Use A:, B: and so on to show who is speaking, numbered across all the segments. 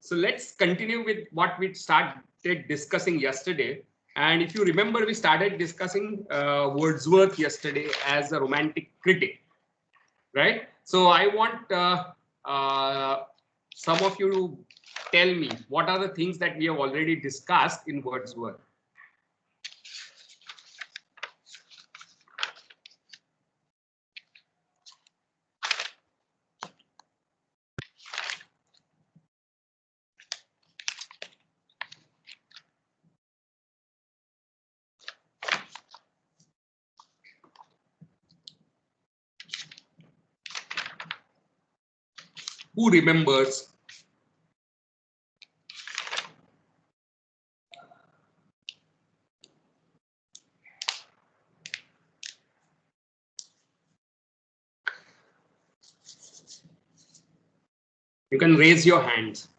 A: So let's continue with what we started discussing yesterday. And if you remember, we started discussing Wordsworth yesterday as a romantic critic, right? So I want some of you to tell me what are the things that we have already discussed in Wordsworth. Who remembers? You can raise your hands.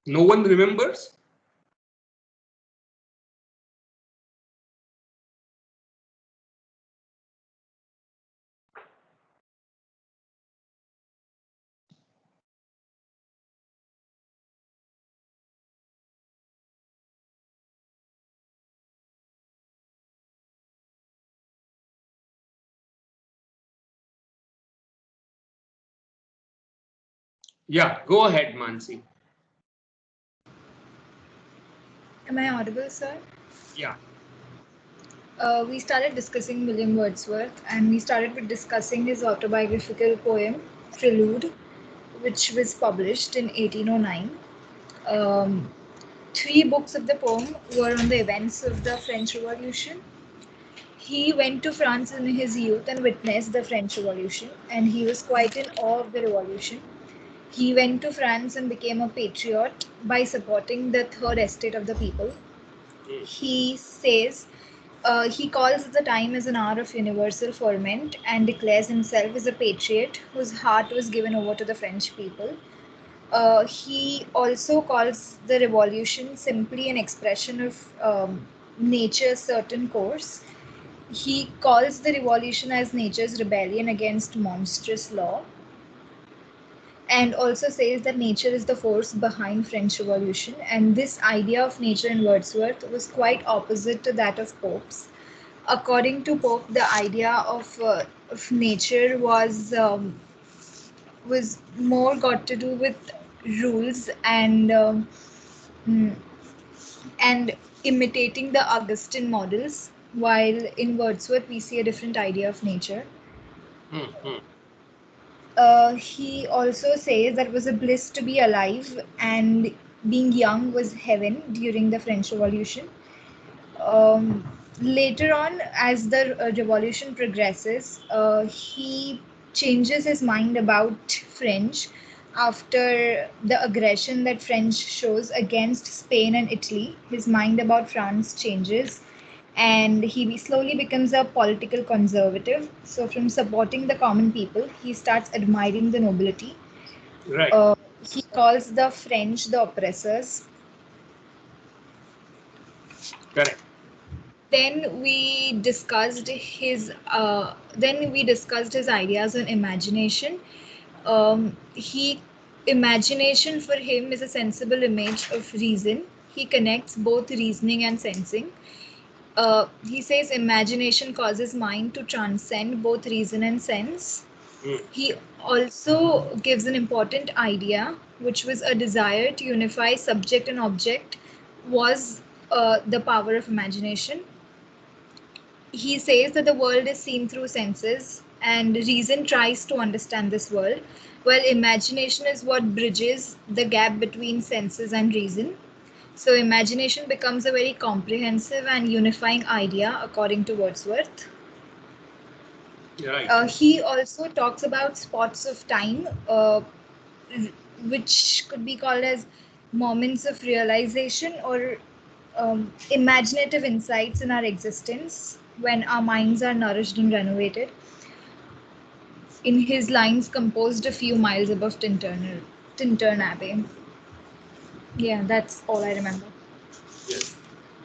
A: No one remembers? Yeah, go ahead, Mansi.
B: Am I audible, sir?
A: Yeah.
B: We started discussing William Wordsworth, and we started with discussing his autobiographical poem, Prelude, which was published in 1809. Um, Three books of the poem were on the events of the French Revolution. He went to France in his youth and witnessed the French Revolution, and he was quite in awe of the revolution. He went to France and became a patriot by supporting the third estate of the people. He says he calls the time as an hour of universal ferment and declares himself as a patriot whose heart was given over to the French people. He also calls the revolution simply an expression of nature's certain course. He calls the revolution as nature's rebellion against monstrous law, and also says that nature is the force behind French Revolution. And this idea of nature in Wordsworth was quite opposite to that of Pope's. According to Pope, the idea of nature was more got to do with rules mm, and imitating the Augustan models, while in Wordsworth we see a different idea of nature. He also says that it was a bliss to be alive and being young was heaven during the French Revolution. Um, Later on, as the revolution progresses, he changes his mind about French after the aggression that French shows against Spain and Italy. His mind about France changes, and he slowly becomes a political conservative. So, from supporting the common people, he starts admiring the nobility.
A: Right.
B: He calls the French the oppressors.
A: Correct.
B: Then we discussed his ideas on imagination. He Imagination for him is a sensible image of reason. He connects both reasoning and sensing. He says imagination causes mind to transcend both reason and sense. He also gives an important idea, which was a desire to unify subject and object, was the power of imagination. He says that the world is seen through senses, and reason tries to understand this world, while imagination is what bridges the gap between senses and reason. So, imagination becomes a very comprehensive and unifying idea, according to Wordsworth.
A: Right.
B: He also talks about spots of time, which could be called as moments of realization or imaginative insights in our existence when our minds are nourished and renovated. In his lines composed a few miles above Tintern Abbey. Yeah, that's all I remember.
A: Yes.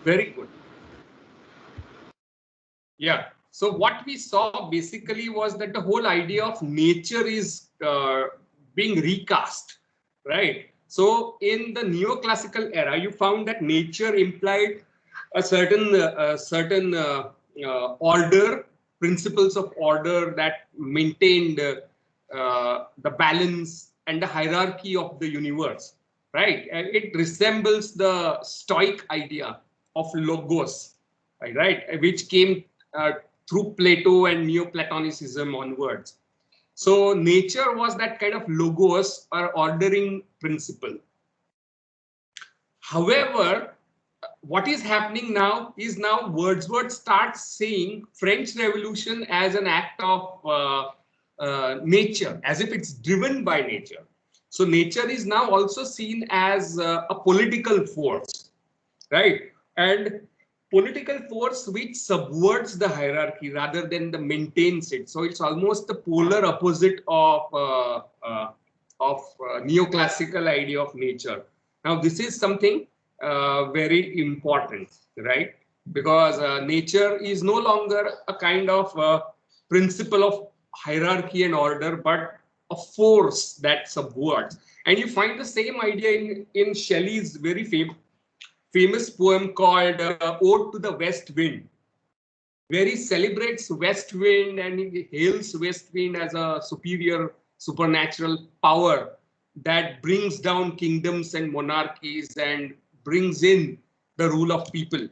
A: Very good. Yeah. So what we saw basically was that the whole idea of nature is being recast, right? So in the neoclassical era, you found that nature implied a certain order, principles of order that maintained the balance and the hierarchy of the universe, right? And it resembles the Stoic idea of logos, right? Which came uh, through Plato and Neoplatonicism onwards. So nature was that kind of logos or ordering principle. However, what is happening now is now Wordsworth starts seeing French Revolution as an act of nature, as if it's driven by nature. So nature is now also seen as a political force, right? And political force which subverts the hierarchy rather than the maintains it. So it's almost the polar opposite of neoclassical idea of nature. Now this is something very important, right? Because nature is no longer a kind of principle of hierarchy and order, but a force that subverts. And you find the same idea in Shelley's very famous poem called Ode to the West Wind, where he celebrates West Wind and he hails West Wind as a superior supernatural power that brings down kingdoms and monarchies and brings in the rule of people.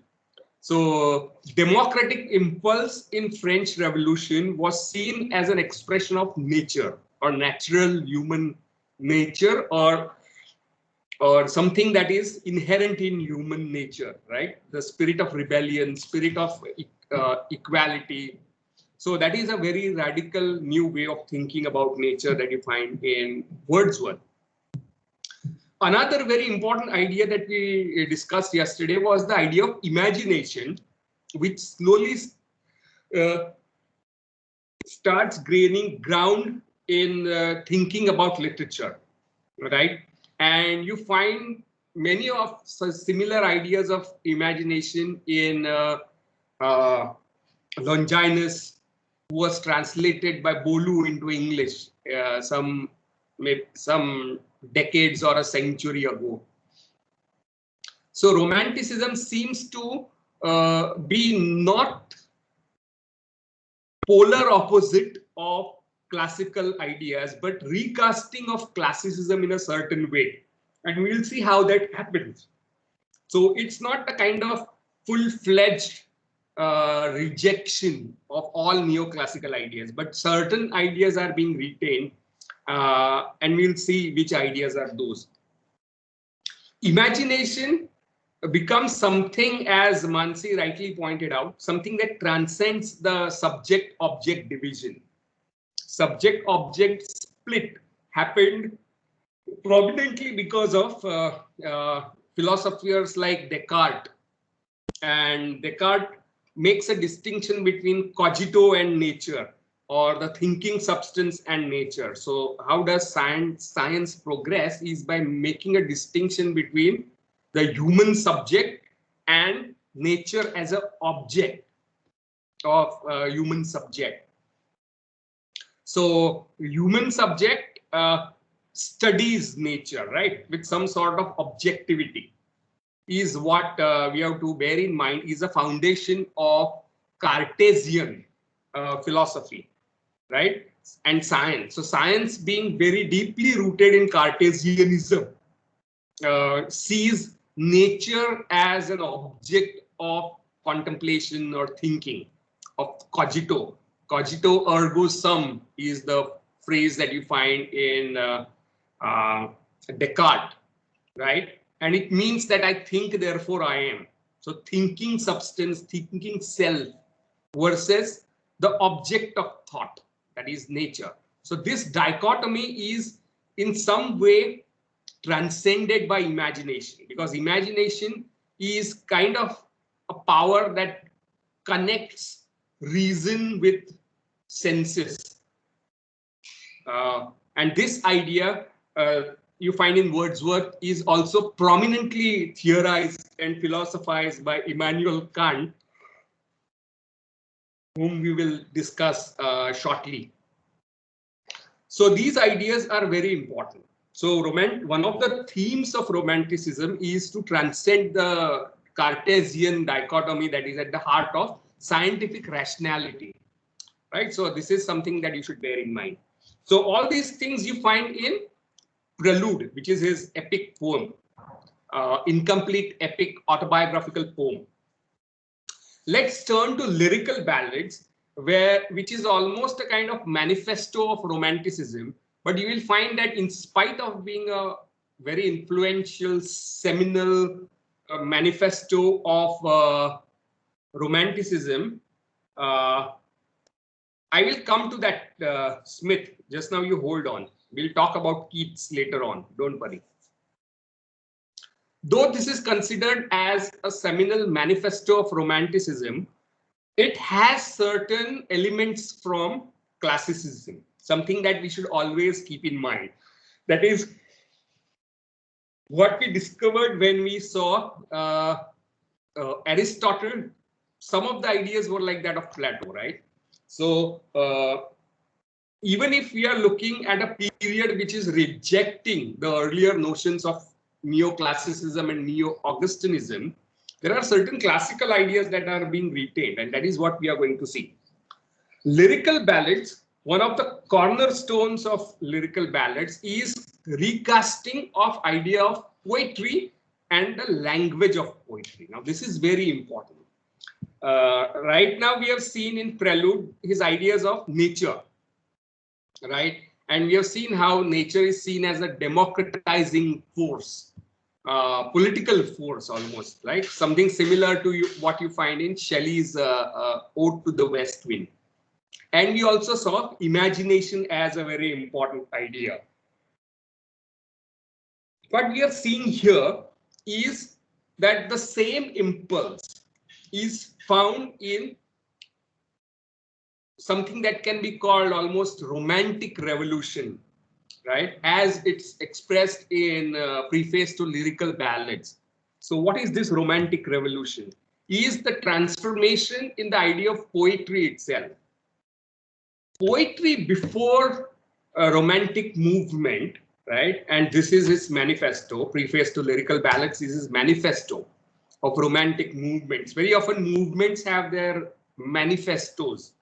A: So democratic impulse in French Revolution was seen as an expression of nature or natural human nature or something that is inherent in human nature, right? The spirit of rebellion, spirit of equality. So that is a very radical new way of thinking about nature that you find in Wordsworth. Another very important idea that we discussed yesterday was the idea of imagination, which slowly uh, starts gaining ground in thinking about literature, right? And you find many of similar ideas of imagination in uh, Longinus, who was translated by Bolu into English some decades or a century ago. So Romanticism seems to be not polar opposite of classical ideas, but recasting of classicism in a certain way. And we'll see how that happens. So it's not a kind of full-fledged rejection of all neoclassical ideas, but certain ideas are being retained, and we'll see which ideas are those. Imagination becomes something, as Mansi rightly pointed out, something that transcends the subject-object division. Subject-object split happened prominently because of philosophers like Descartes. And Descartes makes a distinction between cogito and nature, or the thinking substance and nature. So how does science progress is by making a distinction between the human subject and nature as an object of human subject. So human subject studies nature, right, with some sort of objectivity, is what we have to bear in mind is a foundation of Cartesian philosophy, right? And science. So science, being very deeply rooted in Cartesianism, sees nature as an object of contemplation or thinking, of cogito. Cogito ergo sum is the phrase that you find in Descartes, right? And it means that I think, therefore I am. So thinking substance, thinking self versus the object of thought, that is nature. So this dichotomy is in some way transcended by imagination, because imagination is kind of a power that connects reason with senses. And this idea you find in Wordsworth is also prominently theorized and philosophized by Immanuel Kant, whom we will discuss shortly. So these ideas are very important. So one of the themes of Romanticism is to transcend the Cartesian dichotomy that is at the heart of scientific rationality, right? So this is something that you should bear in mind. So all these things you find in Prelude, which is his epic poem, incomplete epic autobiographical poem. Let's turn to lyrical ballads, which is almost a kind of manifesto of Romanticism. But you will find that in spite of being a very influential, seminal manifesto of Romanticism, I will come to that, Smith. Just now you hold on. We'll talk about Keats later on. Don't worry. Though this is considered as a seminal manifesto of Romanticism, it has certain elements from classicism, something that we should always keep in mind. That is what we discovered when we saw Aristotle. Some of the ideas were like that of Plato, right? So even if we are looking at a period which is rejecting the earlier notions of neoclassicism and neo-Augustinism, there are certain classical ideas that are being retained, and that is what we are going to see. Lyrical ballads, one of the cornerstones of lyrical ballads is recasting of idea of poetry and the language of poetry. Now, this is very important. Right now, we have seen in Prelude his ideas of nature, right? And we have seen how nature is seen as a democratizing force, political force almost, like something similar to what you find in Shelley's Ode to the West Wind. And we also saw imagination as a very important idea. What we are seeing here is that the same impulse is found in something that can be called almost romantic revolution, right? As it's expressed in preface to lyrical ballads. So what is this romantic revolution? Is the transformation in the idea of poetry itself. Poetry before a romantic movement, right? And this is his manifesto. Preface to lyrical ballads is his manifesto of romantic movements. Very often movements have their manifestos,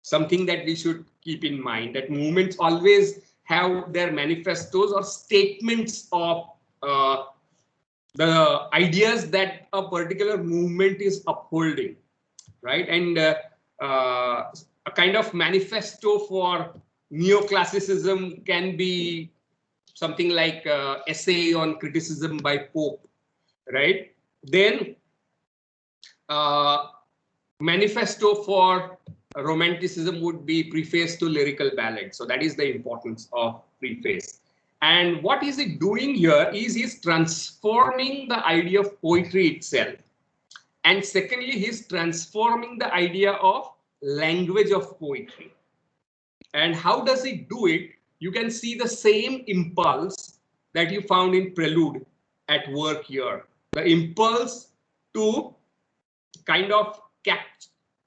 A: something that we should keep in mind, that movements always have their manifestos or statements of the ideas that a particular movement is upholding, right? And a kind of manifesto for neoclassicism can be something like essay on criticism by Pope, right? Then manifesto for Romanticism would be preface to lyrical ballad. So that is the importance of preface. And what is it doing here is he's transforming the idea of poetry itself. And secondly, he's transforming the idea of language of poetry. And how does he do it? You can see the same impulse that you found in Prelude at work here. The impulse to kind of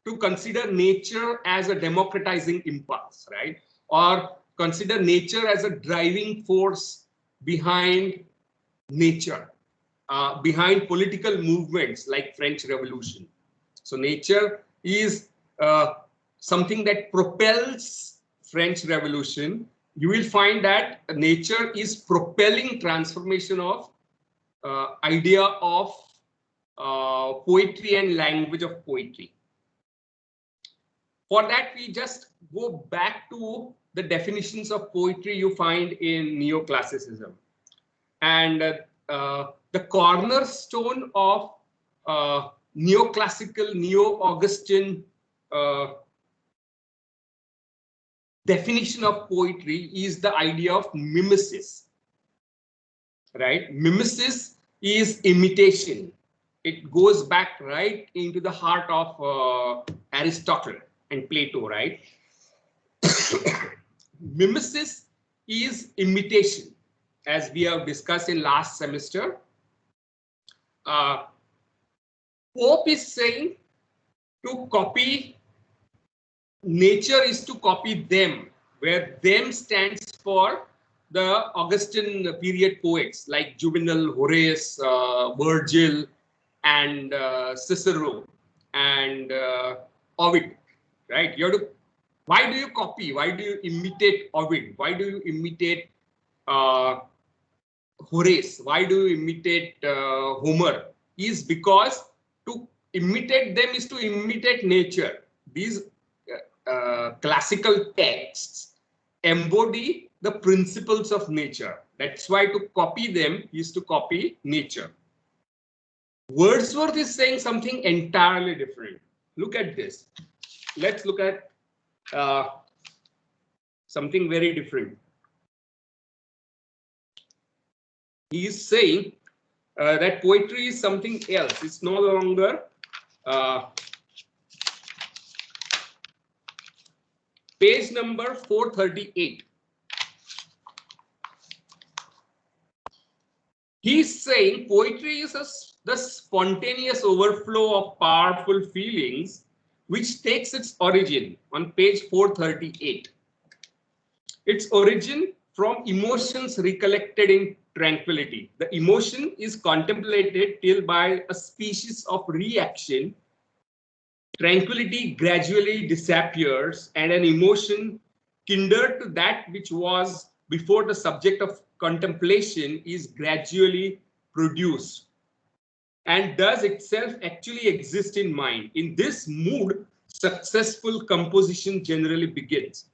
A: to consider nature as a democratizing impulse, right? Or consider nature as a driving force behind nature, behind political movements like French Revolution. So nature is something that propels French Revolution. You will find that nature is propelling transformation of idea of poetry and language of poetry. For that, we just go back to the definitions of poetry you find in neoclassicism. And the cornerstone of neoclassical, neo-Augustan definition of poetry is the idea of mimesis. Right? Mimesis is imitation. It goes back right into the heart of Aristotle and Plato, right? Mimesis is imitation, as we have discussed in last semester. Pope is saying to copy nature is to copy them, where them stands for the Augustan period poets like Juvenal, Horace, Virgil, and Cicero, and Ovid, right? You have to. Why do you copy? Why do you imitate Ovid? Why do you imitate Horace? Why do you imitate Homer? Is because to imitate them is to imitate nature. These classical texts embody the principles of nature. That's why to copy them is to copy nature. Wordsworth is saying something entirely different. Look at this. Let's look at something very different. He is saying that poetry is something else. It's no longer page number 438. He's saying poetry is the spontaneous overflow of powerful feelings which takes its origin on page 438. Its origin from emotions recollected in tranquility. The emotion is contemplated till by a species of reaction. Tranquility gradually disappears and an emotion kindred to that which was before the subject of contemplation is gradually produced and does itself actually exist in mind. In this mood, successful composition generally begins.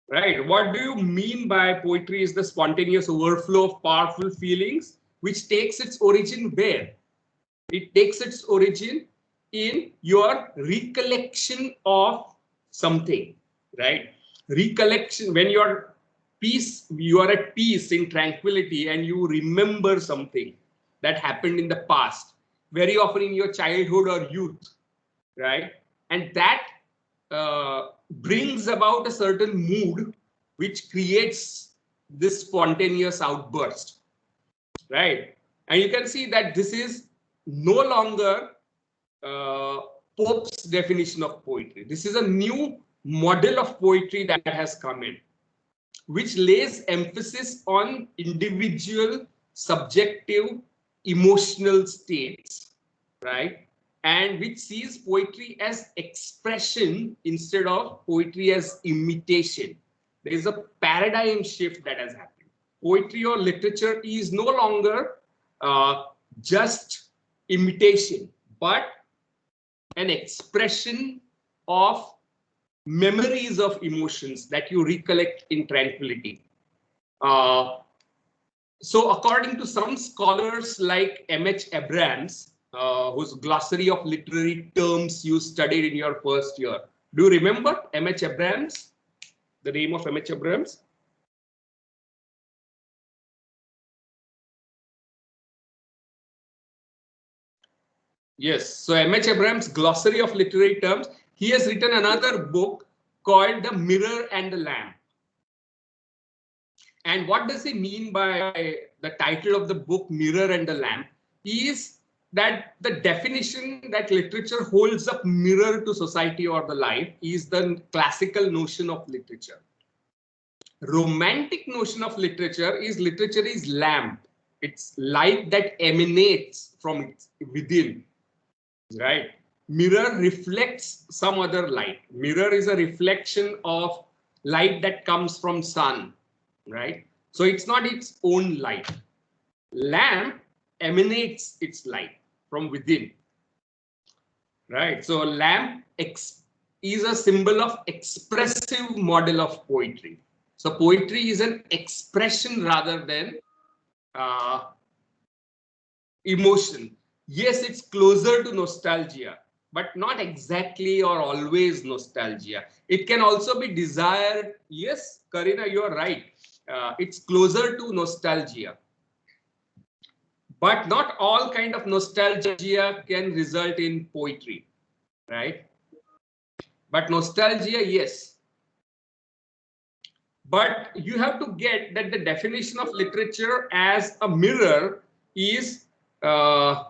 A: Right? What do you mean by poetry is the spontaneous overflow of powerful feelings, which takes its origin where? It takes its origin in your recollection of something, right? Recollection, when you are at peace in tranquility and you remember something that happened in the past, very often in your childhood or youth, right? And that brings about a certain mood which creates this spontaneous outburst, right? And you can see that this is no longer Pope's definition of poetry. This is a new model of poetry that has come in, which lays emphasis on individual, subjective, emotional states, right? And which sees poetry as expression instead of poetry as imitation. There is a paradigm shift that has happened. Poetry or literature is no longer just imitation, but an expression of memories of emotions that you recollect in tranquility. So according to some scholars like M.H. Abrams, whose glossary of literary terms you studied in your first year. Do you remember M.H. Abrams? The name of M.H. Abrams? Yes, so M.H. Abrams' glossary of literary terms, he has written another book called The Mirror and the Lamp. And what does he mean by the title of the book, Mirror and the Lamp? Is that the definition that literature holds up mirror to society or the life is the classical notion of literature. Romantic notion of literature is lamp. It's light that emanates from within, right? Mirror reflects some other light. Mirror is a reflection of light that comes from sun, right? So it's not its own light. Lamp emanates its light from within, right? So lamp is a symbol of expressive model of poetry. So poetry is an expression rather than emotion. Yes, it's closer to nostalgia. but not exactly or always nostalgia. It can also be desire. Yes, Karina, you are right. It's closer to nostalgia. But not all kind of nostalgia can result in poetry, right? But nostalgia, yes. But you have to get that the definition of literature as a mirror is uh,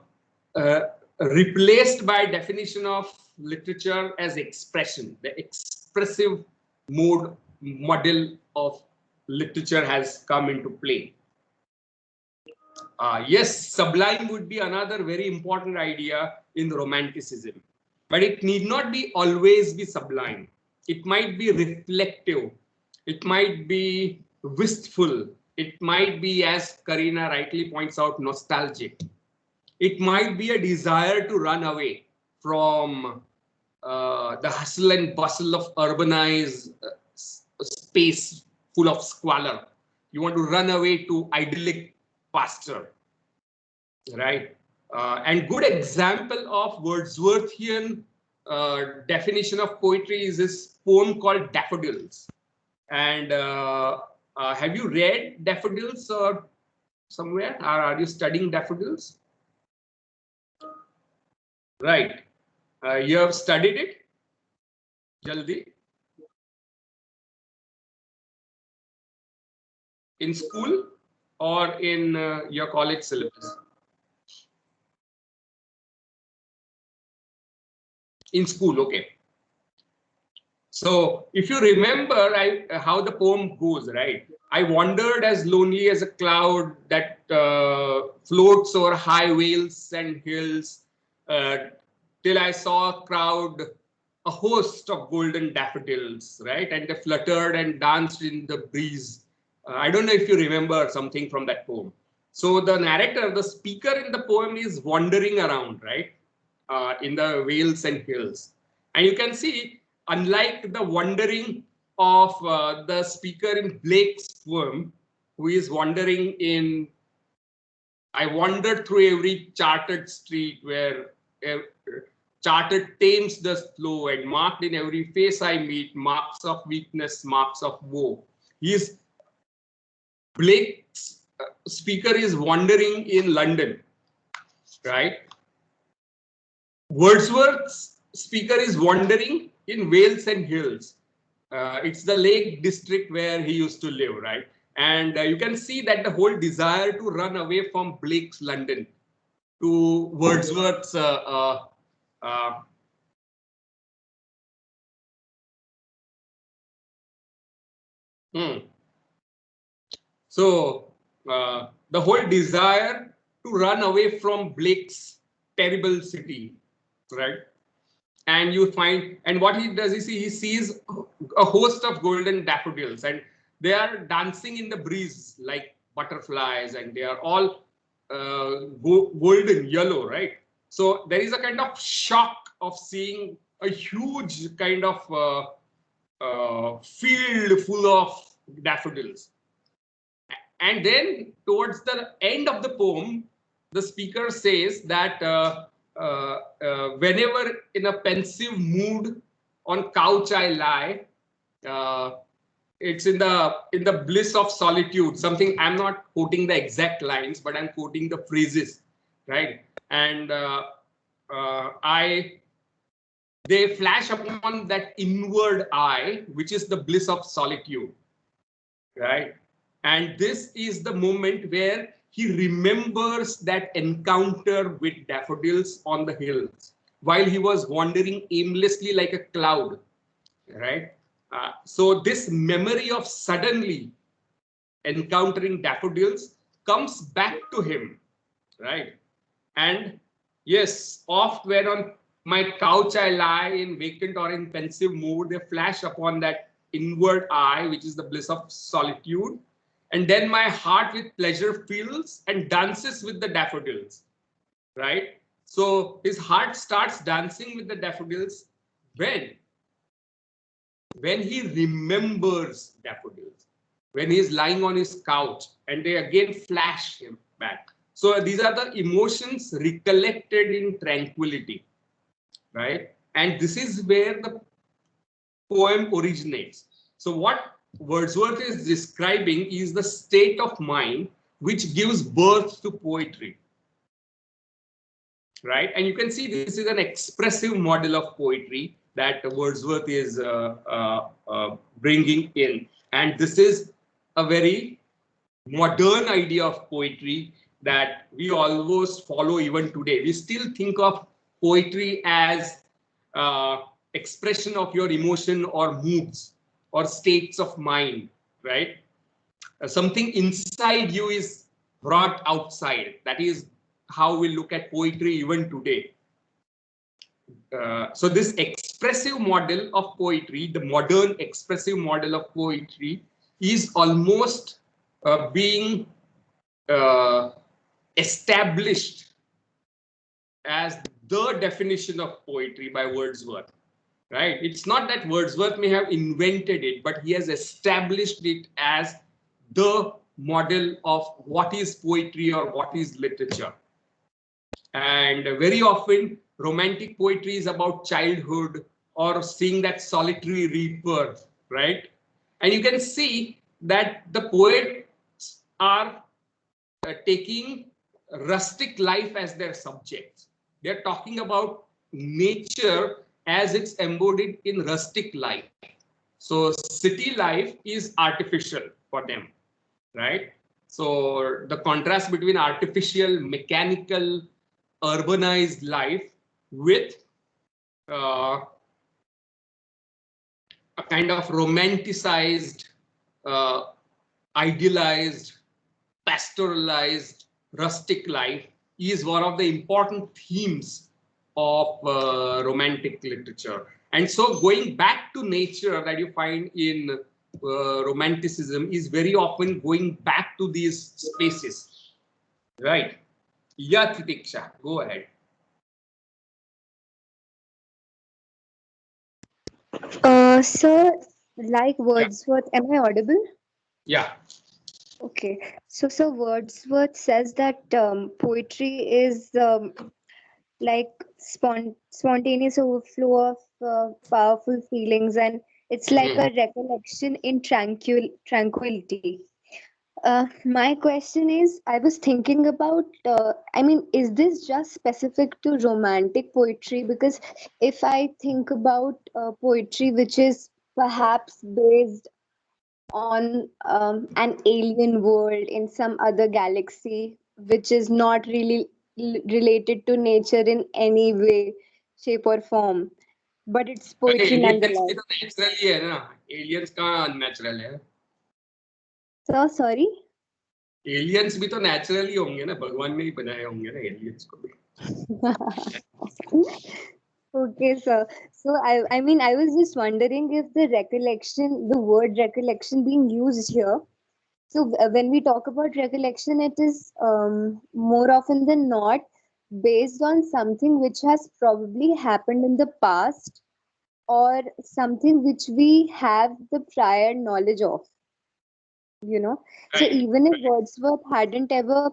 A: uh, replaced by definition of literature as expression. The expressive mode model of literature has come into play. Yes, sublime would be another very important idea in romanticism, but it need not be always be sublime. It might be reflective. It might be wistful. It might be, as Karina rightly points out, nostalgic. It might be a desire to run away from the hustle and bustle of urbanized space full of squalor. You want to run away to idyllic pasture, right? And good example of Wordsworthian definition of poetry is this poem called Daffodils. And have you read Daffodils or somewhere? Or are you studying Daffodils? Right. You have studied it, Jaldi, in school or in your college syllabus? In school, okay. So if you remember how the poem goes, right? I wandered as lonely as a cloud that floats over high vales and hills uh, till I saw a crowd, a host of golden daffodils, right? And they fluttered and danced in the breeze. I don't know if you remember something from that poem. So the narrator, the speaker in the poem is wandering around, right? In the vales and hills. And you can see, unlike the wandering of the speaker in Blake's poem, who is wandering in, I wandered through every charted street where charted tames the flow and marked in every face I meet, marks of weakness, marks of woe. He's Blake's speaker is wandering in London, right? Wordsworth's speaker is wandering in Wales and Hills. It's the Lake District where he used to live, right? And you can see that the whole desire to run away from Blake's London to Wordsworth's uh, hmm. So the whole desire to run away from Blake's terrible city, right? And you find, and what he does is he sees a host of golden daffodils and they are dancing in the breeze like butterflies and they are all golden yellow, right? So there is a kind of shock of seeing a huge kind of field full of daffodils. And then towards the end of the poem, the speaker says that whenever in a pensive mood on couch I lie, uh, it's in the bliss of solitude. Something, I'm not quoting the exact lines, but I'm quoting the phrases, right? And they flash upon that inward eye, which is the bliss of solitude, right? And this is the moment where he remembers that encounter with daffodils on the hills while he was wandering aimlessly like a cloud, right? So this memory of suddenly encountering daffodils comes back to him, right? And yes, oft when on my couch I lie in vacant or in pensive mood, they flash upon that inward eye, which is the bliss of solitude. And then my heart with pleasure fills and dances with the daffodils, right? So his heart starts dancing with the daffodils when? When he remembers daffodils, when he is lying on his couch and they again flash him back. So these are the emotions recollected in tranquility. right? And this is where the poem originates. So what Wordsworth is describing is the state of mind which gives birth to poetry, right? And you can see this is an expressive model of poetry that Wordsworth is bringing in. And this is a very modern idea of poetry that we almost follow even today. We still think of poetry as expression of your emotion or moods or states of mind, right? Something inside you is brought outside. That is how we look at poetry even today. So this expressive model of poetry, the modern expressive model of poetry, is almost being uh, established as the definition of poetry by Wordsworth, right? It's not that Wordsworth may have invented it, but he has established it as the model of what is poetry or what is literature. And very often romantic poetry is about childhood or seeing that solitary rebirth, right? And you can see that the poets are taking rustic life as their subjects. They're talking about nature as it's embodied in rustic life. So city life is artificial for them, right? So the contrast between artificial, mechanical, urbanized life with uh, a kind of romanticized, uh, idealized, pastoralized, rustic life is one of the important themes of romantic literature. And so going back to nature that you find in romanticism is very often going back to these spaces, right? Yeah, Titiksha, go ahead.
C: So, like
A: Yeah,
C: Wordsworth, am I audible?
A: yeah.
C: Okay. So Wordsworth says that poetry is like spontaneous overflow of powerful feelings, and it's like
A: Mhm.
C: a recollection in tranquility. My question is, I was thinking about, I mean, is this just specific to romantic poetry? Because if I think about poetry which is perhaps based on an alien world in some other galaxy, which is not really related to nature in any way, shape, or form, but it's
A: अरे
C: poetry
A: aliens भी
C: nonetheless.
A: तो naturally है ना, aliens कहाँ unnatural है?
C: So sorry.
A: Aliens भी तो naturally होंगे ना, भगवान ने ही बनाए होंगे ना एलियंस को भी.
C: Okay, sir. So I mean, I was just wondering if the recollection, the word recollection being used here. So when we talk about recollection, it is more often than not based on something which has probably happened in the past or something which we have the prior knowledge of, you know. So
A: Right.
C: even if Wordsworth hadn't ever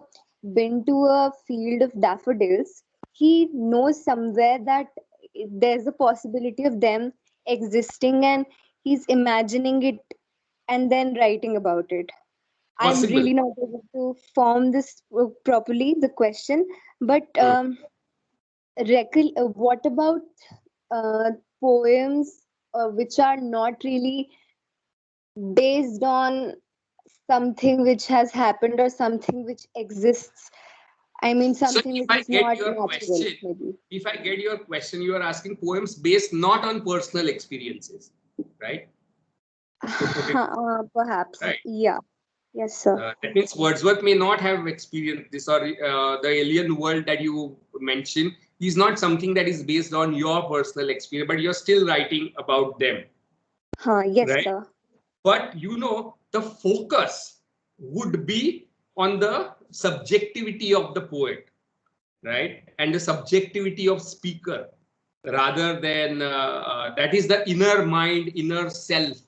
C: been to a field of daffodils, he knows somewhere that there's a possibility of them existing, and he's imagining it and then writing about it. I'm
A: Possible.
C: really not able to form this properly, the question, but
A: Hmm.
C: what about uh, poems which are not really based on something which has happened or something which exists? I mean,
A: So
C: something
A: if
C: which
A: I
C: is
A: get
C: not
A: your
C: natural,
A: question,
C: maybe.
A: you are asking poems based not on personal experiences, right? To put it
C: Perhaps.
A: right.
C: Yeah. Yes, sir.
A: That means Wordsworth may not have experienced this, or the alien world that you mentioned is not something that is based on your personal experience, but you're still writing about them,
C: Yes,
A: right?
C: sir.
A: But you know, the focus would be on the subjectivity of the poet, right? And the subjectivity of speaker rather than that is the inner mind, inner self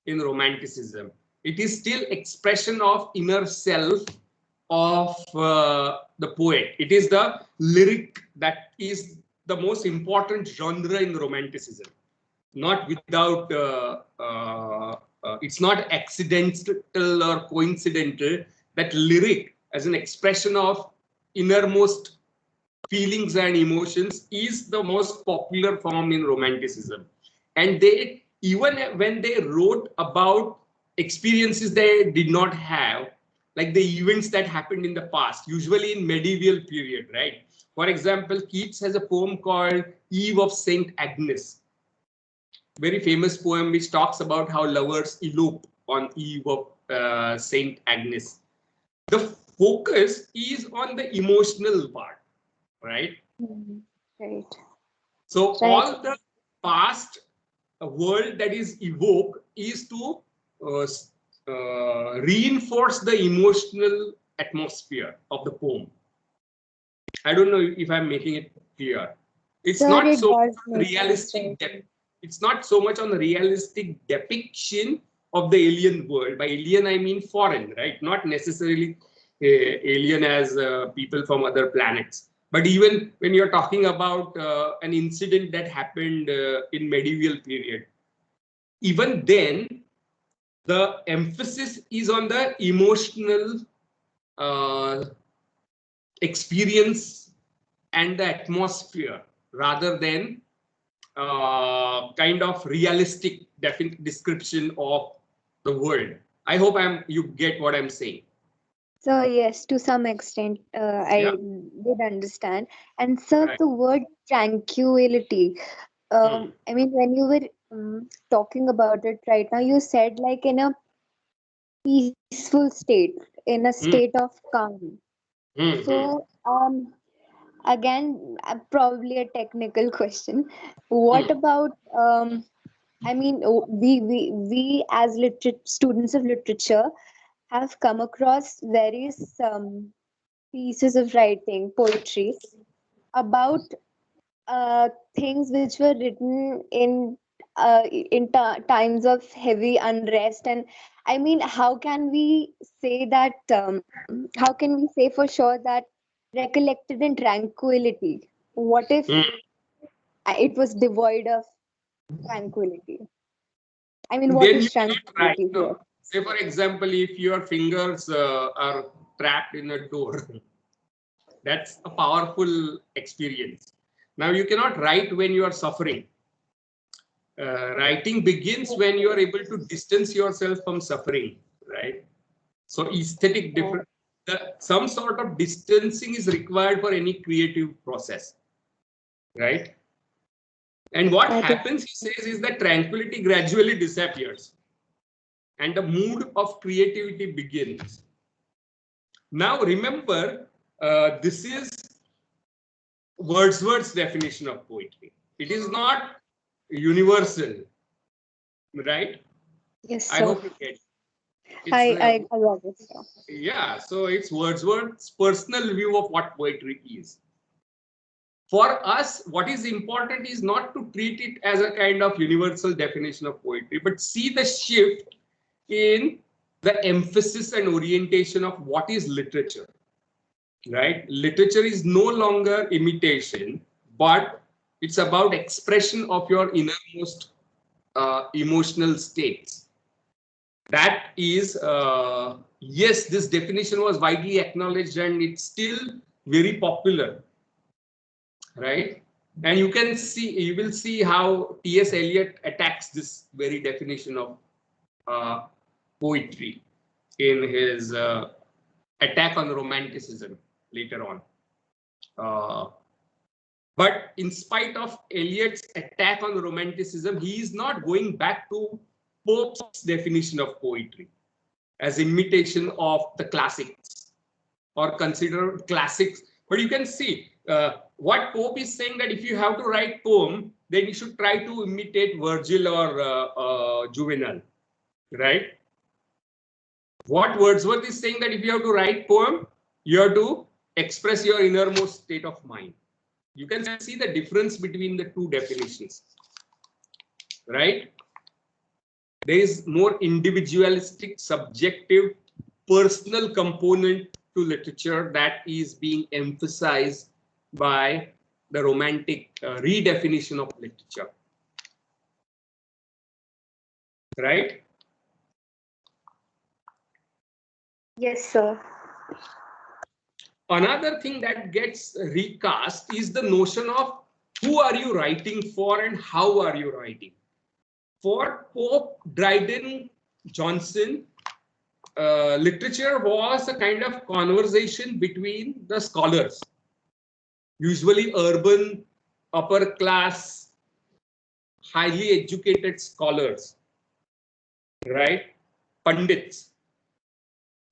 A: in romanticism. It is still expression of inner self of the poet. It is the lyric that is the most important genre in Romanticism. Not without, it's not accidental or coincidental that lyric as an expression of innermost feelings and emotions is the most popular form in Romanticism. And they, even when they wrote about experiences they did not have, like the events that happened in the past, usually in medieval period, right? For example, Keats has a poem called Eve of Saint Agnes, very famous poem which talks about how lovers elope on Eve of Saint Agnes. The focus is on the emotional part, right?
C: Right.
A: So
C: Right.
A: all the past world that is evoked is to reinforce the emotional atmosphere of the poem. I don't know if I'm making it clear. It's
C: Sir,
A: not
C: it
A: so
C: does make sense.
A: realistic. It's not so much on the realistic depiction of the alien world. By alien, I mean foreign, right? Not necessarily alien as people from other planets. But even when you're talking about an incident that happened in medieval period, even then, the emphasis is on the emotional uh, experience and the atmosphere rather than kind of realistic description of the world. I hope you get what I'm saying.
C: So yes, to some extent,
A: Yeah.
C: I did understand. And sir,
A: Right.
C: the word tranquility. I mean, when you were talking about it right now, you said like in a peaceful state, in a state
A: Mm.
C: of calm.
A: Mm-hmm.
C: So, again, probably a technical question. What
A: Mm.
C: about, I mean, we as students of literature have come across various pieces of writing, poetry about things which were written in times of heavy unrest. And I mean, how can we say that? How can we say for sure that recollected in tranquility? What if
A: Mm.
C: it was devoid of tranquility? I mean, what
A: Then
C: is
A: you cannot write.
C: tranquility here?
A: No? Say, for example, if your fingers are trapped in a door, that's a powerful experience. Now, you cannot write when you are suffering. Writing begins when you are able to distance yourself from suffering, right? So aesthetic different, some sort of distancing is required for any creative process, right? And what
C: That is
A: happens, he says, is that tranquility gradually disappears and the mood of creativity begins. Now, remember, this is Wordsworth's definition of poetry. It is not universal, right?
C: yes,
A: I
C: sir.
A: hope you get it. It's
C: I love it, sir.
A: yeah, so it's Wordsworth's personal view of what poetry is. For us, what is important is not to treat it as a kind of universal definition of poetry, but see the shift in the emphasis and orientation of what is literature, right? Literature is no longer imitation, but it's about expression of your innermost emotional states. That is, yes, this definition was widely acknowledged and it's still very popular, right? And you will see how T.S. Eliot attacks this very definition of uh, poetry in his attack on romanticism later on. Uh, but in spite of Eliot's attack on romanticism, he is not going back to Pope's definition of poetry as imitation of the classics or consider classics. But you can see what Pope is saying, that if you have to write poem, then you should try to imitate Virgil or Juvenal, right? What Wordsworth is saying, that if you have to write poem, you have to express your innermost state of mind. You can see the difference between the two definitions, right? There is more individualistic, subjective, personal component to literature that is being emphasized by the romantic redefinition of literature. Right?
C: Yes, sir.
A: Another thing that gets recast is the notion of who are you writing for and how are you writing. For Pope, Dryden, Johnson, literature was a kind of conversation between the scholars, usually urban, upper class, highly educated scholars, right? Pundits.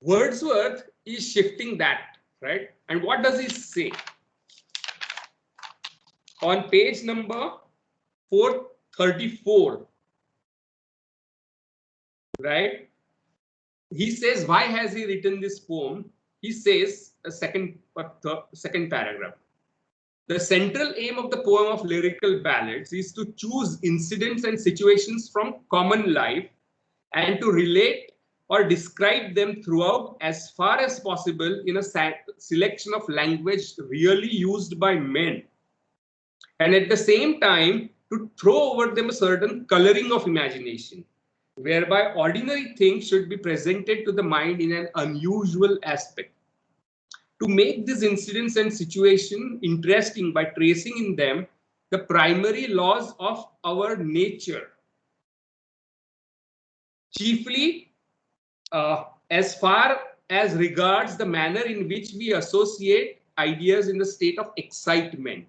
A: Wordsworth is shifting that, right? And what does he say? On page number 434, right? He says, why has he written this poem? He says, a second paragraph. The central aim of the poem of lyrical ballads is to choose incidents and situations from common life and to relate or describe them throughout as far as possible in a selection of language really used by men. And at the same time, to throw over them a certain coloring of imagination, whereby ordinary things should be presented to the mind in an unusual aspect. To make these incidents and situations interesting by tracing in them the primary laws of our nature, chiefly as far as regards the manner in which we associate ideas in the state of excitement,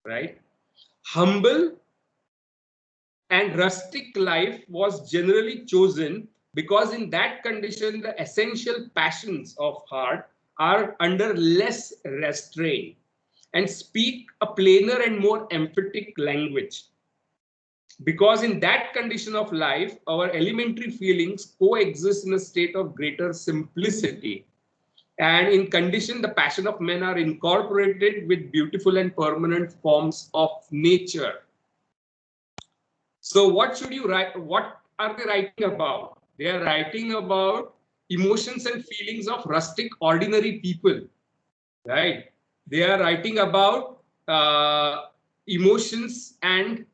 A: right? Humble and rustic life was generally chosen because in that condition the essential passions of heart are under less restraint and speak a plainer and more emphatic language. Because in that condition of life, our elementary feelings coexist in a state of greater simplicity. And in condition, the passion of men are incorporated with beautiful and permanent forms of nature. So what should you write? What are they writing about? They are writing about emotions and feelings of rustic, ordinary people, right? They are writing about emotions and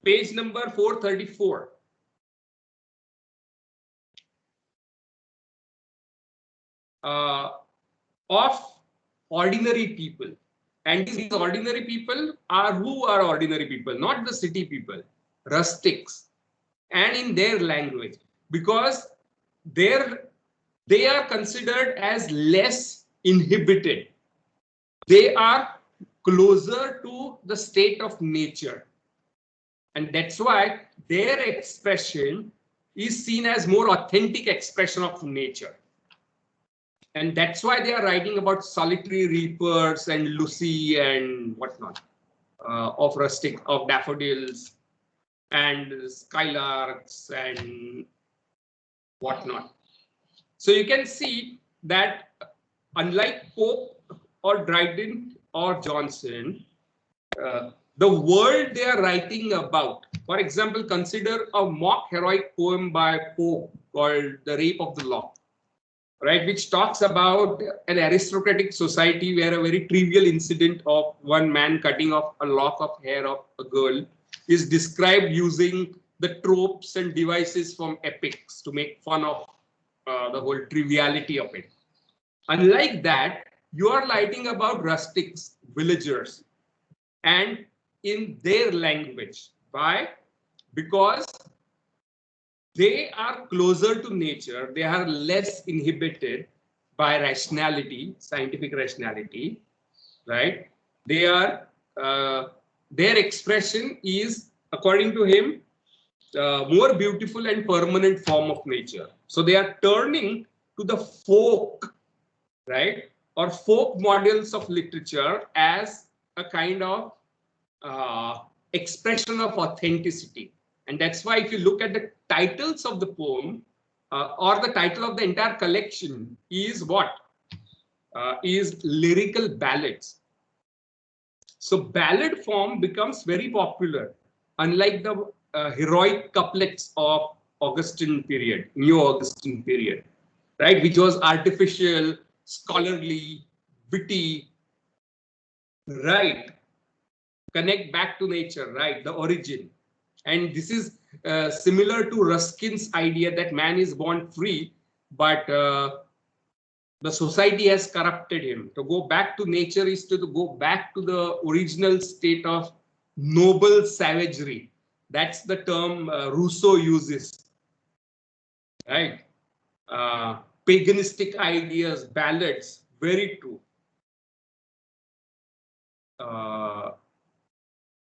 A: page number 434. Of ordinary people. And these ordinary people are who are ordinary people, not the city people, rustics, and in their language, because they are considered as less inhibited. They are closer to the state of nature. And that's why their expression is seen as more authentic expression of nature. And that's why they are writing about solitary reapers and Lucy and whatnot, of rustic, of daffodils and skylarks and whatnot. So you can see that unlike Pope or Dryden or Johnson, the world they are writing about, for example, consider a mock heroic poem by Pope called The Rape of the Lock, right, which talks about an aristocratic society where a very trivial incident of one man cutting off a lock of hair of a girl is described using the tropes and devices from epics to make fun of the whole triviality of it. Unlike that, you are writing about rustics, villagers, and in their language. Why? Because they are closer to nature, they are less inhibited by rationality, scientific rationality, right? They are, their expression is, according to him, more beautiful and permanent form of nature. So they are turning to the folk, right? Or folk models of literature as a kind of expression of authenticity. And that's why if you look at the titles of the poem, or the title of the entire collection is what? Is lyrical ballads. So ballad form becomes very popular, unlike the heroic couplets of Augustan period, Neo Augustan period, right? Which was artificial, scholarly, witty, Right. Connect back to nature, right? The origin. And this is similar to Ruskin's idea that man is born free, but the society has corrupted him. To go back to nature is to go back to the original state of noble savagery. That's the term Rousseau uses, right? Paganistic ideas, ballads, very true.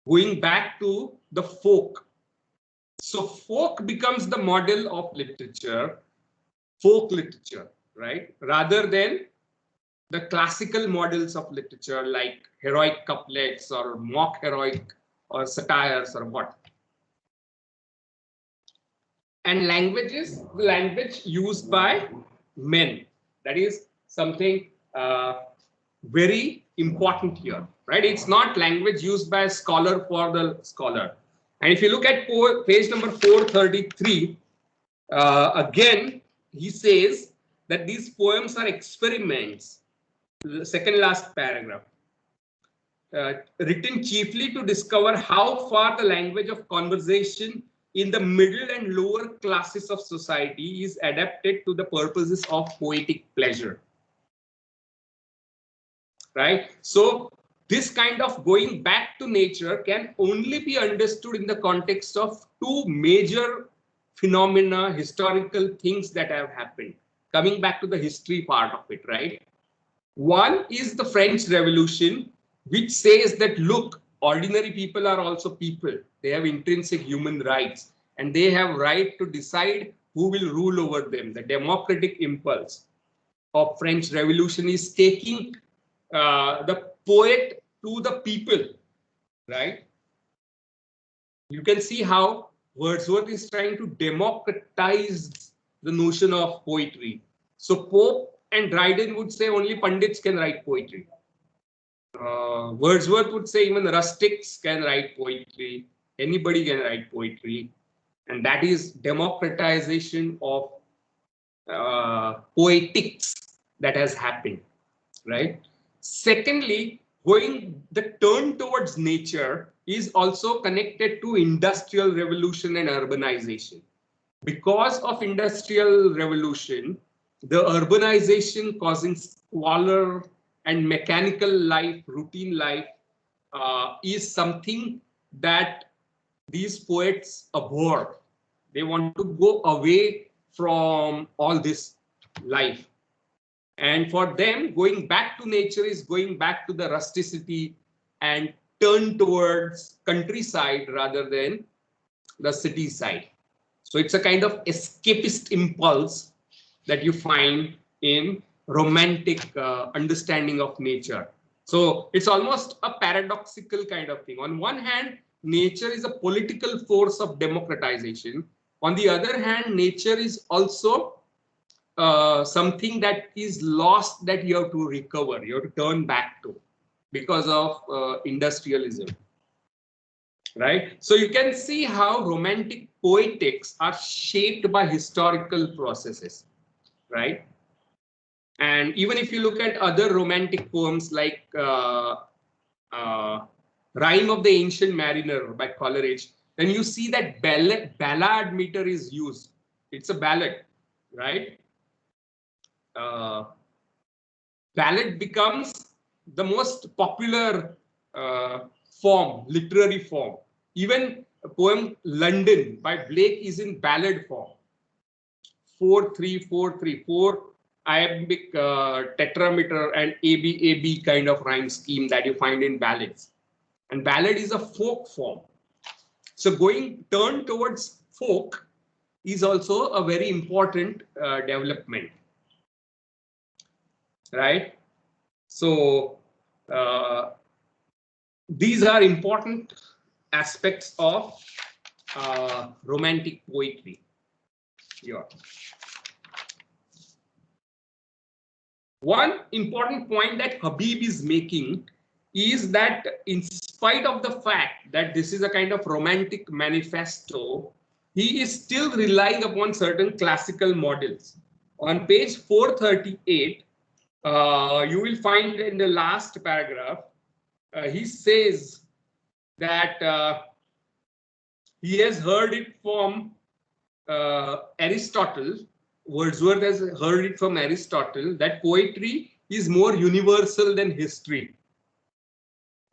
A: Going back to the folk. So folk becomes the model of literature, folk literature, right? Rather than the classical models of literature like heroic couplets or mock heroic or satires or what. And language is the language used by men. That is something very important here, right? It's not language used by a scholar for the scholar. And if you look at page number 433, again, he says that these poems are experiments. The second last paragraph. Written chiefly to discover how far the language of conversation in the middle and lower classes of society is adapted to the purposes of poetic pleasure. Right? So this kind of going back to nature can only be understood in the context of two major phenomena, historical things that have happened. Coming back to the history part of it, right? One is the French Revolution, which says that, look, ordinary people are also people. They have intrinsic human rights and they have right to decide who will rule over them. The democratic impulse of French Revolution is taking the poet to the people, right? You can see how Wordsworth is trying to democratize the notion of poetry. So Pope and Dryden would say only Pandits can write poetry. Wordsworth would say even rustics can write poetry. Anybody can write poetry. And that is democratization of poetics that has happened, right? Secondly, the turn towards nature is also connected to industrial revolution and urbanization. Because of industrial revolution, the urbanization causing squalor and mechanical life, routine life, is something that these poets abhor. They want to go away from all this life. And for them, going back to nature is going back to the rusticity and turn towards countryside rather than the city side. So it's a kind of escapist impulse that you find in romantic understanding of nature. So it's almost a paradoxical kind of thing. On one hand, nature is a political force of democratization. On the other hand, nature is also something that is lost that you have to recover, you have to turn back to because of industrialism. Right? So you can see how romantic poetics are shaped by historical processes, right? And even if you look at other romantic poems like Rhyme of the Ancient Mariner by Coleridge, then you see that ballad meter is used. It's a ballad, right? Ballad becomes the most popular form, literary form. Even a poem London by Blake is in ballad form. 4-3-4-3-4 iambic tetrameter and AB kind of rhyme scheme that you find in ballads. And ballad is a folk form. So turn towards folk is also a very important development. Right? So these are important aspects of romantic poetry. Yeah. One important point that Habib is making is that in spite of the fact that this is a kind of romantic manifesto, he is still relying upon certain classical models. On page 438, you will find in the last paragraph, he says that he has heard it from Aristotle. Wordsworth has heard it from Aristotle that poetry is more universal than history.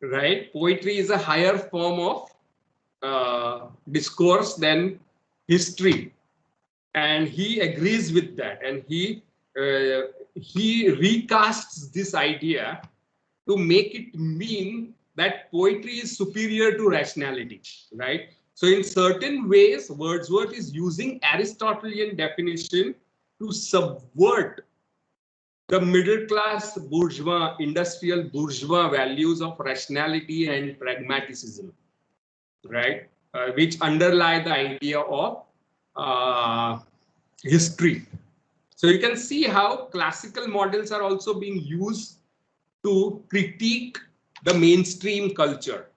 A: Right? Poetry is a higher form of discourse than history, and he agrees with that, and he recasts this idea to make it mean that poetry is superior to rationality, right? So in certain ways, Wordsworth is using Aristotelian definition to subvert the middle class bourgeois, industrial bourgeois values of rationality and pragmaticism, right? Which underlie the idea of history. So you can see how classical models are also being used to critique the mainstream culture,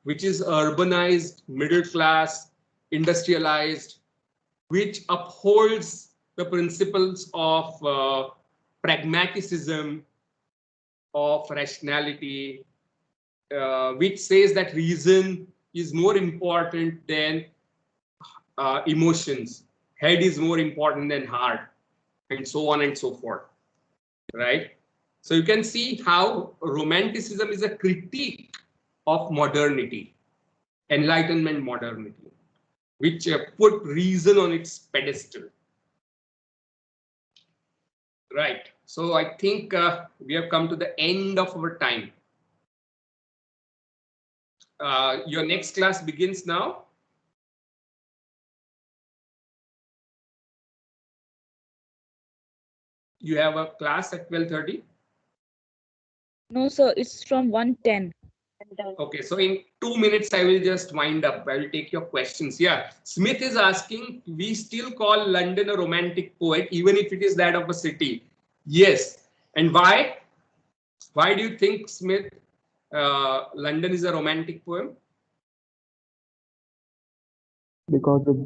A: which is urbanized, middle class, industrialized, which upholds the principles of pragmaticism, of rationality, which says that reason is more important than emotions, head is more important than heart, and so on and so forth, right? So you can see how romanticism is a critique of modernity, enlightenment modernity, which put reason on its pedestal. Right. So I think we have come to the end of our time. Your next class begins now. You have a class at 12:30.
D: No, sir, it's from 1:10.
A: Okay, so in 2 minutes, I will just wind up. I will take your questions. Yeah, Smith is asking, we still call London a romantic poet, even if it is that of a city. Yes. And why? Why do you think, Smith, London is a romantic poem?
E: Because it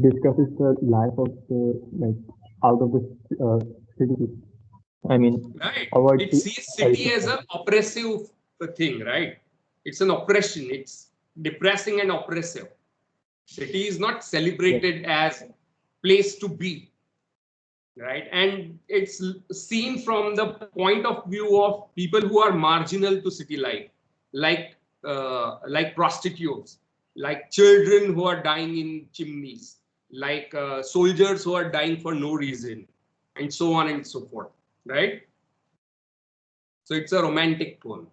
E: discusses the life of the, like, out of the city. I mean,
A: Right.
E: avoid
A: It
E: the
A: sees city as an oppressive thing, right? It's an oppression. It's depressing and oppressive. City is not celebrated as place to be, right? And it's seen from the point of view of people who are marginal to city life, like prostitutes, like children who are dying in chimneys, like soldiers who are dying for no reason, and so on and so forth, right? So it's a romantic poem.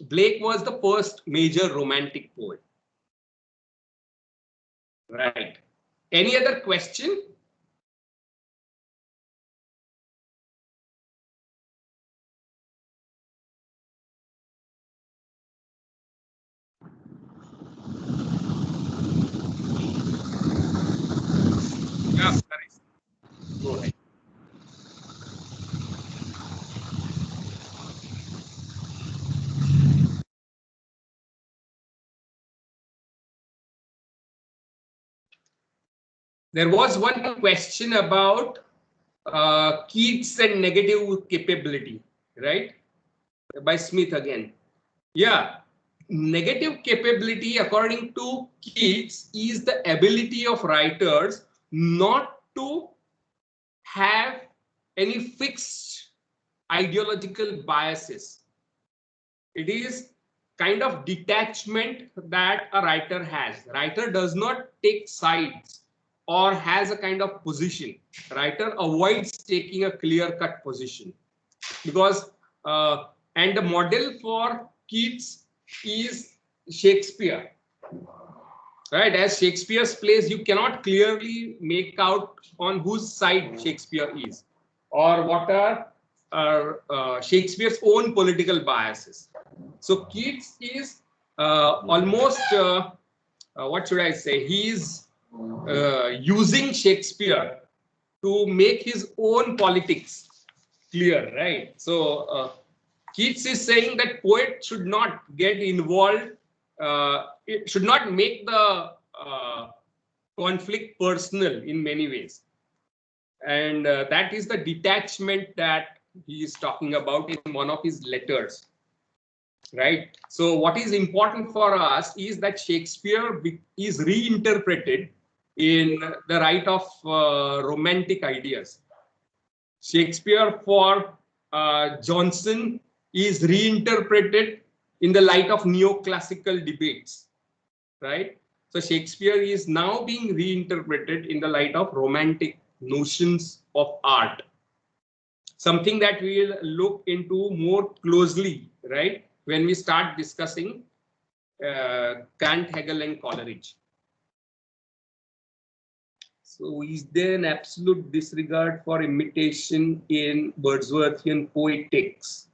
A: Blake was the first major romantic poet. Right. Any other question? Yeah, Paris. Go ahead. There was one question about Keats and negative capability, right? By Smith again. Yeah, negative capability, according to Keats, is the ability of writers not to have any fixed ideological biases. It is kind of detachment that a writer has. Writer does not take sides or has a kind of position. Writer avoids taking a clear-cut position because and the model for Keats is Shakespeare. Right, as Shakespeare's plays, you cannot clearly make out on whose side Shakespeare is, or what are Shakespeare's own political biases. So Keats is almost, what should I say? He is using Shakespeare to make his own politics clear, right? So Keats is saying that poet should not get involved. It should not make the conflict personal in many ways, and that is the detachment that he is talking about in one of his letters. right? So what is important for us is that Shakespeare is reinterpreted in the light of romantic ideas. Shakespeare for Johnson is reinterpreted in the light of neoclassical debates, right? So Shakespeare is now being reinterpreted in the light of romantic notions of art, something that we'll look into more closely, right, when we start discussing Kant, Hegel, and Coleridge. So is there an absolute disregard for imitation in Wordsworthian poetics?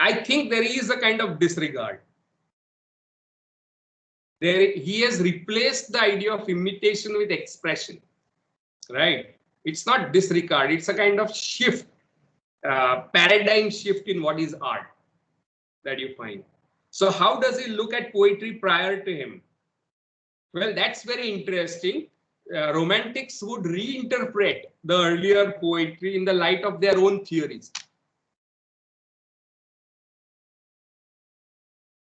A: I think there is a kind of disregard. He has replaced the idea of imitation with expression, right? It's not disregard, it's a kind of shift, paradigm shift in what is art that you find. So how does he look at poetry prior to him? Well, that's very interesting. Romantics would reinterpret the earlier poetry in the light of their own theories.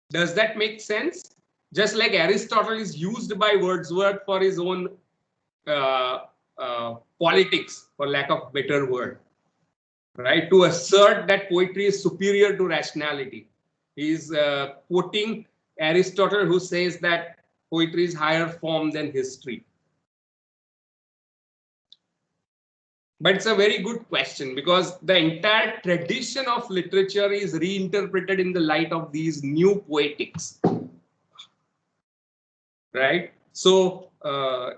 A: Does that make sense? Just like Aristotle is used by Wordsworth for his own politics, for lack of better word, right? To assert that poetry is superior to rationality. He's quoting Aristotle, who says that poetry is higher form than history. But it's a very good question, because the entire tradition of literature is reinterpreted in the light of these new poetics, right? So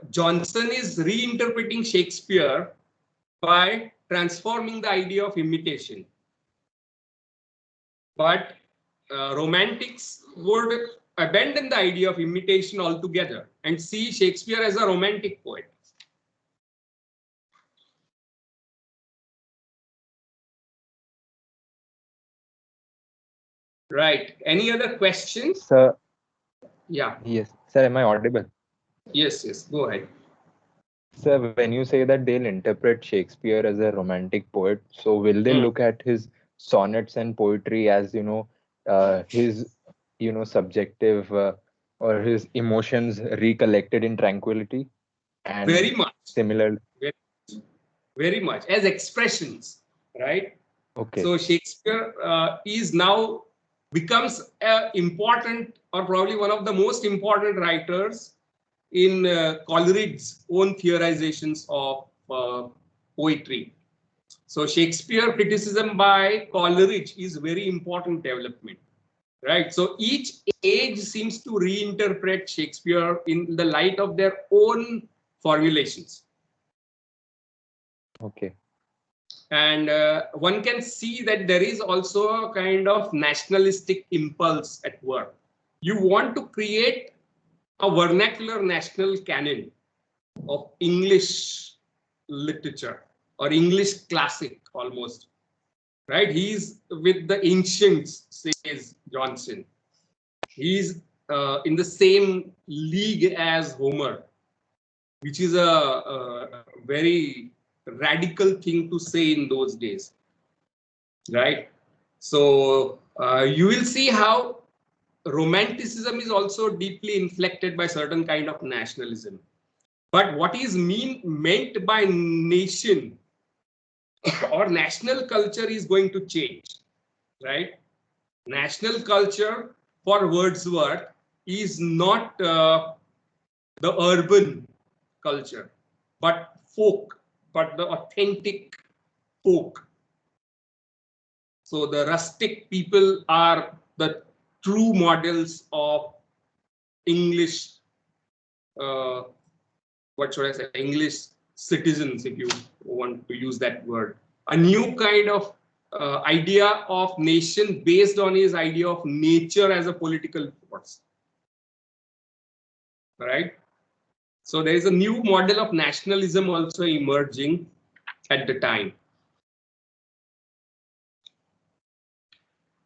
A: Johnson is reinterpreting Shakespeare by transforming the idea of imitation. But romantics would abandon the idea of imitation altogether and see Shakespeare as a romantic poet. Right. Any other questions?
F: Sir,
A: Yeah.
F: yes. Sir, am I audible?
A: Yes, yes. Go ahead.
F: Sir, when you say that they'll interpret Shakespeare as a romantic poet, so will they look at his sonnets and poetry as, his, subjective or his emotions recollected in tranquility? And
A: very much.
F: Similar.
A: Very much as expressions, right?
F: Okay.
A: So Shakespeare is now becomes important, or probably one of the most important writers in Coleridge's own theorizations of poetry. So Shakespeare criticism by Coleridge is very important development, right? So each age seems to reinterpret Shakespeare in the light of their own formulations.
F: Okay.
A: And one can see that there is also a kind of nationalistic impulse at work. You want to create a vernacular national canon of English literature, or English classic almost, right? He's with the ancients, says Johnson. He's in the same league as Homer, which is a very radical thing to say in those days, right? So you will see how romanticism is also deeply inflected by certain kind of nationalism. But what is meant by nation or national culture is going to change, right? National culture for Wordsworth is not the urban culture, but folk, but the authentic folk. So the rustic people are the true models of English, what should I say, English citizens, if you want to use that word. A new kind of idea of nation based on his idea of nature as a political force, right? So there is a new model of nationalism also emerging at the time,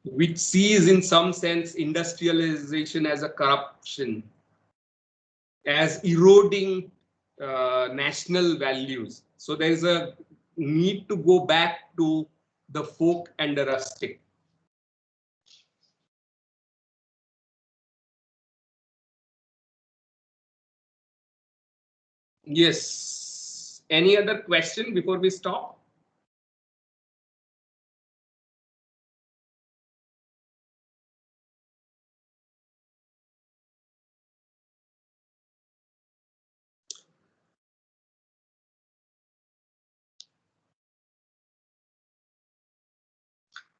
A: which sees in some sense industrialization as a corruption, as eroding national values. So there is a need to go back to the folk and the rustic. Yes. Any other question before we stop?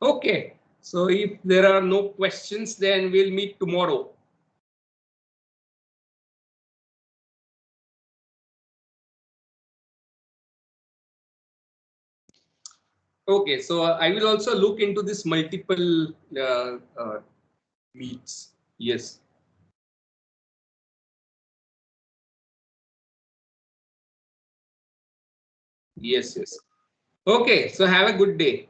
A: Okay. So if there are no questions, then we'll meet tomorrow. Okay, so I will also look into this multiple meets. Yes. Yes, yes. Okay, so have a good day.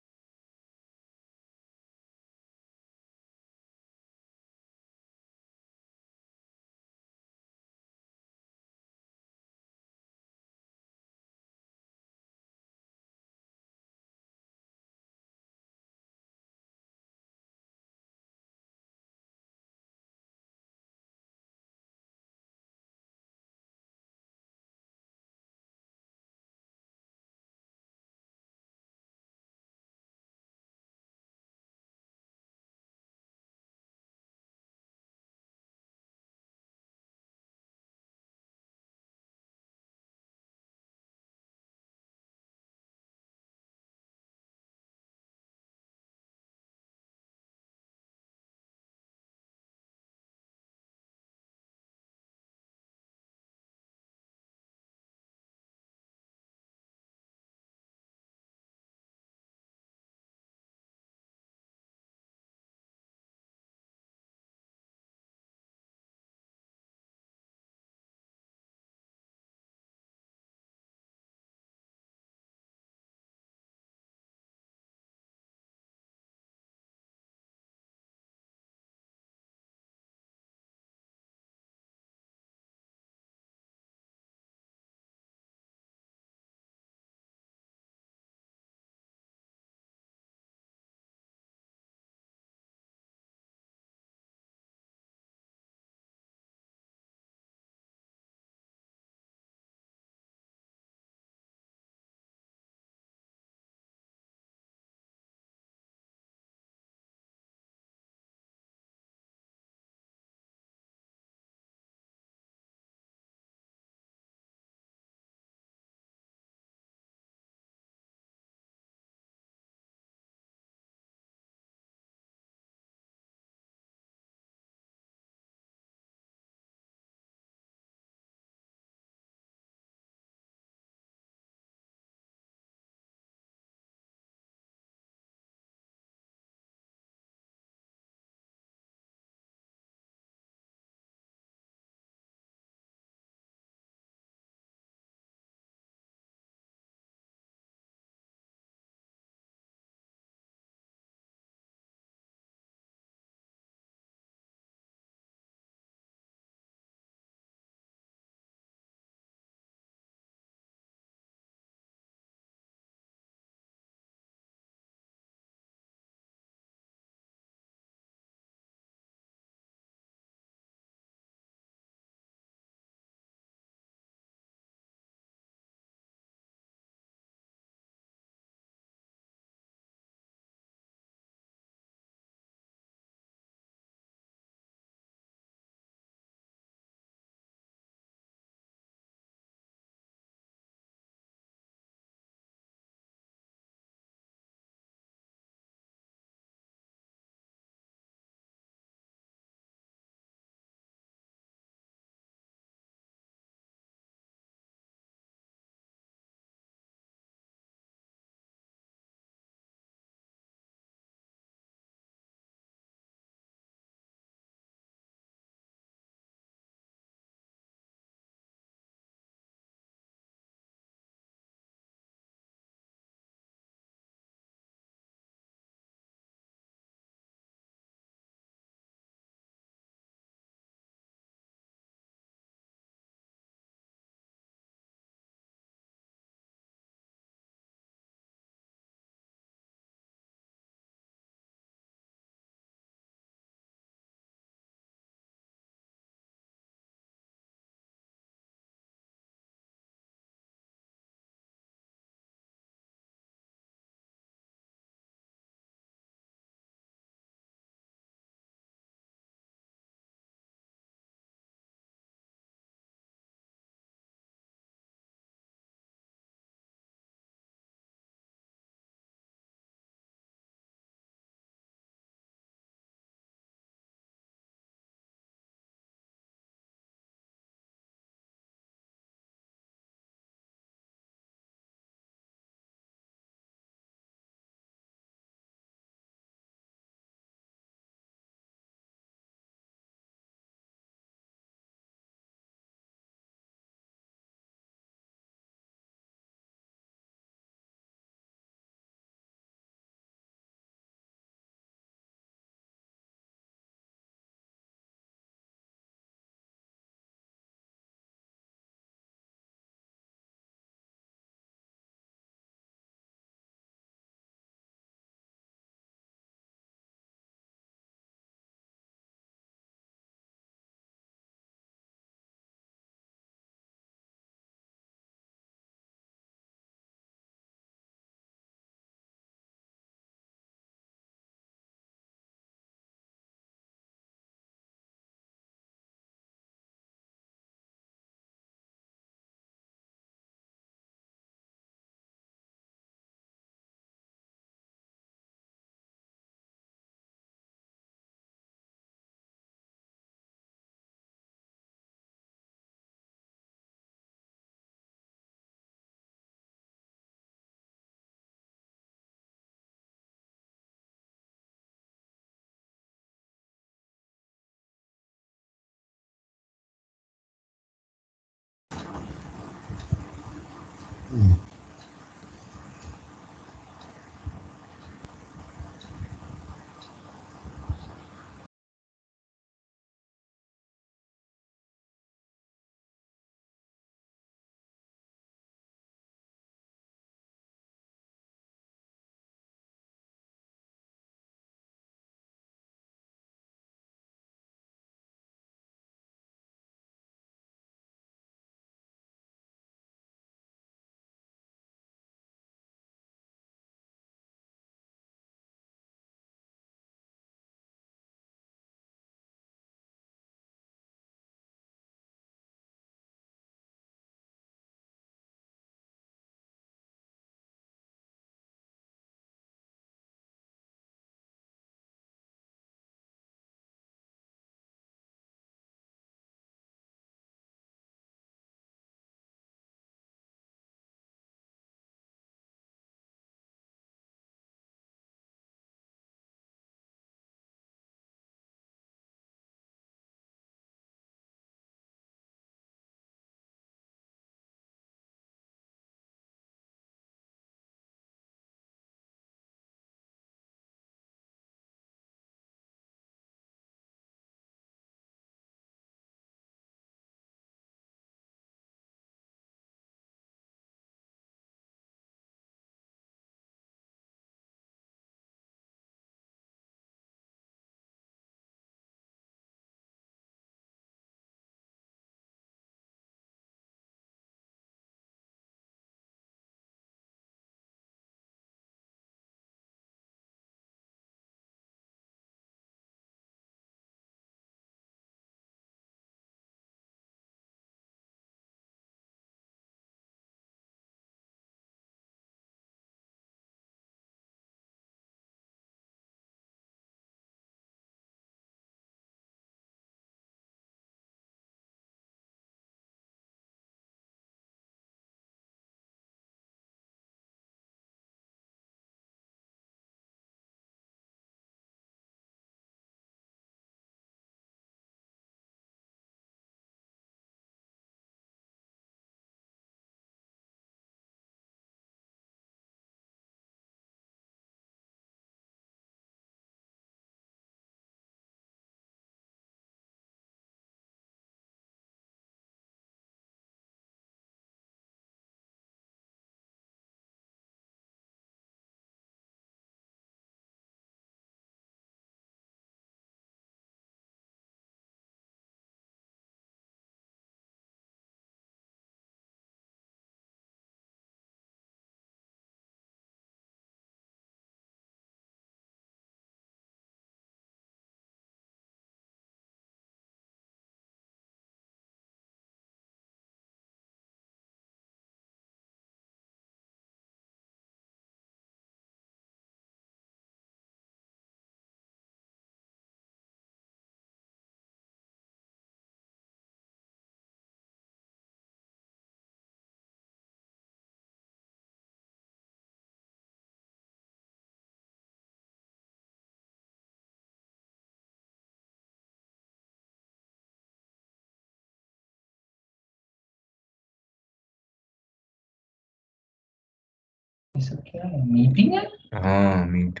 G: सब क्या है meeting है हाँ meet